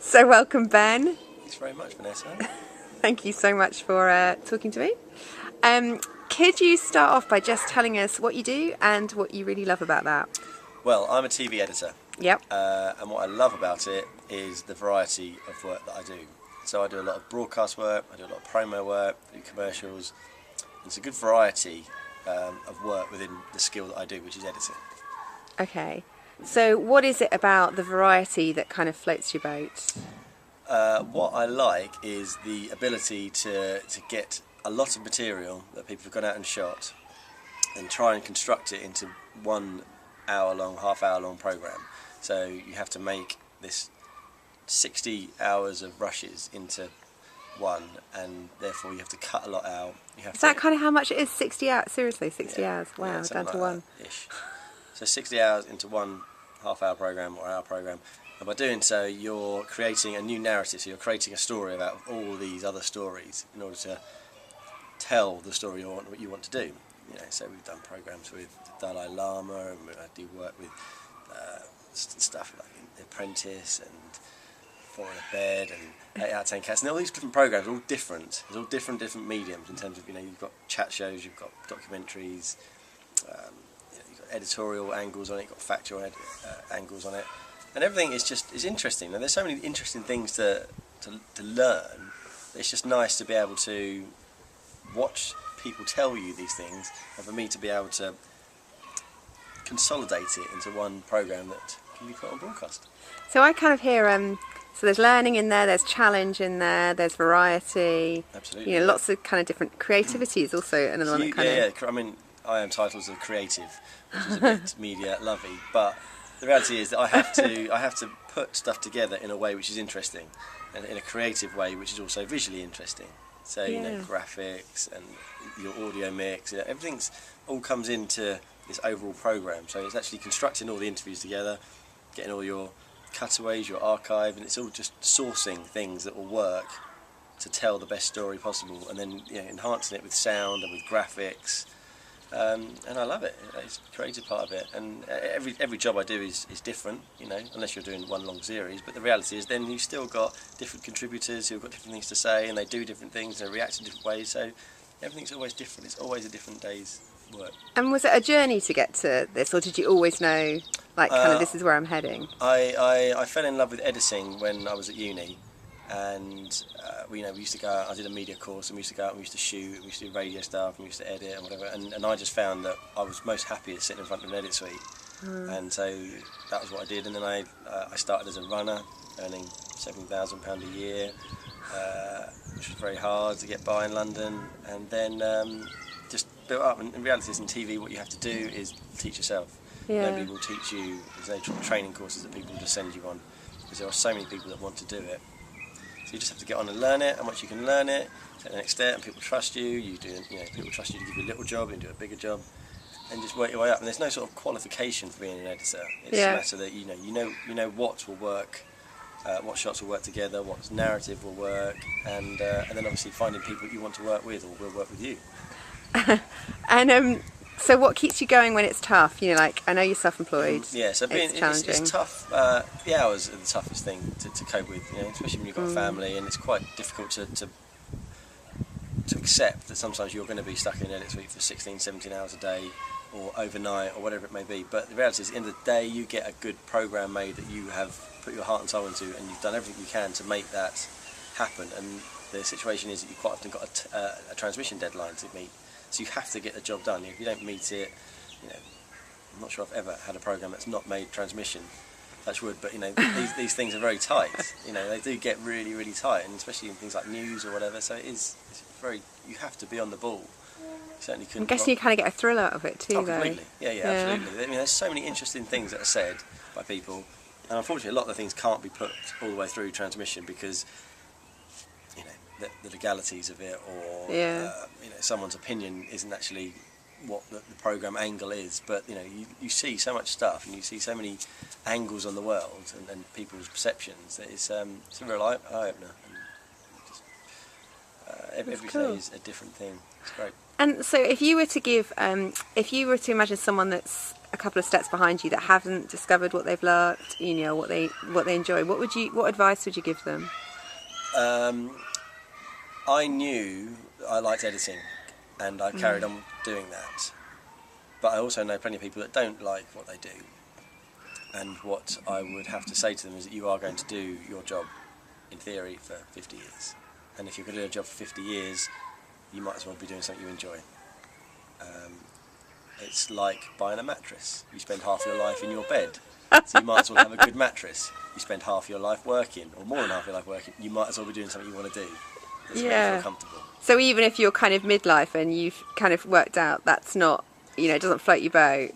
So welcome, Ben. Thanks very much, Vanessa. Thank you so much for talking to me. Could you start off by just telling us what you do and what you really love about that? Well, I'm a TV editor. Yep. And what I love about it is the variety of work that I do. So I do a lot of broadcast work, I do a lot of promo work, I do commercials. It's a good variety of work within the skill that I do, which is editing. Okay. So what is it about the variety that kind of floats your boat? What I like is the ability to get a lot of material that people have gone out and shot and try and construct it into 1 hour long, half-hour long programme. So you have to make this 60 hours of rushes into one, and therefore you have to cut a lot out. Is that kind of how much it is? 60 hours? Seriously, 60 hours? Wow, down to one. Ish. So 60 hours into one half-hour programme or hour programme. And by doing so, you're creating a new narrative. So you're creating a story about all these other stories in order to tell the story you want to do. You know, so we've done programmes with Dalai Lama, and I do work with stuff like The Apprentice and Four in a Bed and 8 out of 10 Cats, and all these different programmes are all different. There's all different mediums in terms of, you've got chat shows, you've got documentaries, you've got editorial angles on it, you've got factual angles on it, and everything is interesting. And there's so many interesting things to learn. It's just nice to be able to watch people tell you these things, and for me to be able to consolidate it into one programme that can be put on broadcast. So I kind of hear, so there's learning in there, there's challenge in there, there's variety. Absolutely. Lots of kind of different creativity is also another one that kind of... Yeah, I mean, I am titled as a creative, which is a bit media lovey, but the reality is that I have to put stuff together in a way which is interesting, and in a creative way which is also visually interesting. So graphics and your audio mix, everything's all comes into this overall programme. So it's actually constructing all the interviews together, getting all your cutaways, your archive, and it's all just sourcing things that will work to tell the best story possible, and then enhancing it with sound and with graphics. And I love it. It's the creative part of it, and every job I do is different, unless you're doing one long series. But the reality is then you've still got different contributors who've got different things to say, and they do different things, and they react in different ways, so everything's always different. It's always a different day's work. And was it a journey to get to this, or did you always know, this is where I'm heading? I fell in love with editing when I was at uni, and we used to go out. I did a media course, and we used to go out and we used to shoot, we used to do radio stuff, and we used to edit and whatever, and I just found that I was most happiest sitting in front of an edit suite. And so that was what I did, and then I started as a runner, earning £7,000 a year, which was very hard to get by in London, and then just built up. And in reality, in TV, what you have to do is teach yourself. Nobody will teach you. There's no training courses that people will just send you on, because there are so many people that want to do it. So you just have to get on and learn it, and once you can learn it, take the next step, and people trust you. People trust you to give you a little job and do a bigger job, and just work your way up. And there's no sort of qualification for being an editor. It's a matter that you know what will work, what shots will work together, what narrative will work, and then obviously finding people you want to work with or will work with you. And so what keeps you going when it's tough? I know you're self-employed. Yeah, so it's challenging. It's tough. The hours are the toughest thing to cope with, especially when you've got a family, and it's quite difficult to accept that sometimes you're going to be stuck in an edit suite for 16, 17 hours a day, or overnight, or whatever it may be. But the reality is, at the end of the day, you get a good programme made that you have put your heart and soul into, and you've done everything you can to make that happen. And the situation is that you quite often got a transmission deadline to meet. So you have to get the job done. If you don't meet it, I'm not sure I've ever had a programme that's not made transmission. Touch wood, but these things are very tight. They do get really, really tight, and especially in things like news or whatever. So it's very. You have to be on the ball. You certainly couldn't. I'm guessing you kind of get a thrill out of it too, though. Completely. Yeah, absolutely. I mean, there's so many interesting things that are said by people, and unfortunately, a lot of the things can't be put all the way through transmission because the legalities of it, or someone's opinion isn't actually what the programme angle is. But you see so much stuff, and you see so many angles on the world and people's perceptions that it's a real eye-opener. Every day is a different thing. It's great. And so if you were to give, if you were to imagine someone that's a couple of steps behind you that haven't discovered what they've learned, you know, what they enjoy, what advice would you give them? I knew I liked editing, and I carried on doing that. But I also know plenty of people that don't like what they do. And what I would have to say to them is that you are going to do your job, in theory, for 50 years. And if you're going to do a job for 50 years, you might as well be doing something you enjoy. It's like buying a mattress. You spend half your life in your bed, so you might as well have a good mattress. You spend half your life working, or more than half your life working, you might as well be doing something you want to do. That's make you feel comfortable. So even if you're kind of midlife and you've kind of worked out that's not, you know, it doesn't float your boat.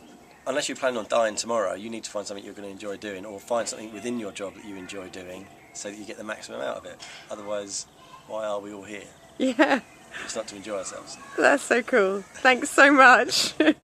Unless you're planning on dying tomorrow, you need to find something you're going to enjoy doing, or find something within your job that you enjoy doing, so that you get the maximum out of it. Otherwise, why are we all here? Yeah. It's not to enjoy ourselves. That's so cool. Thanks so much.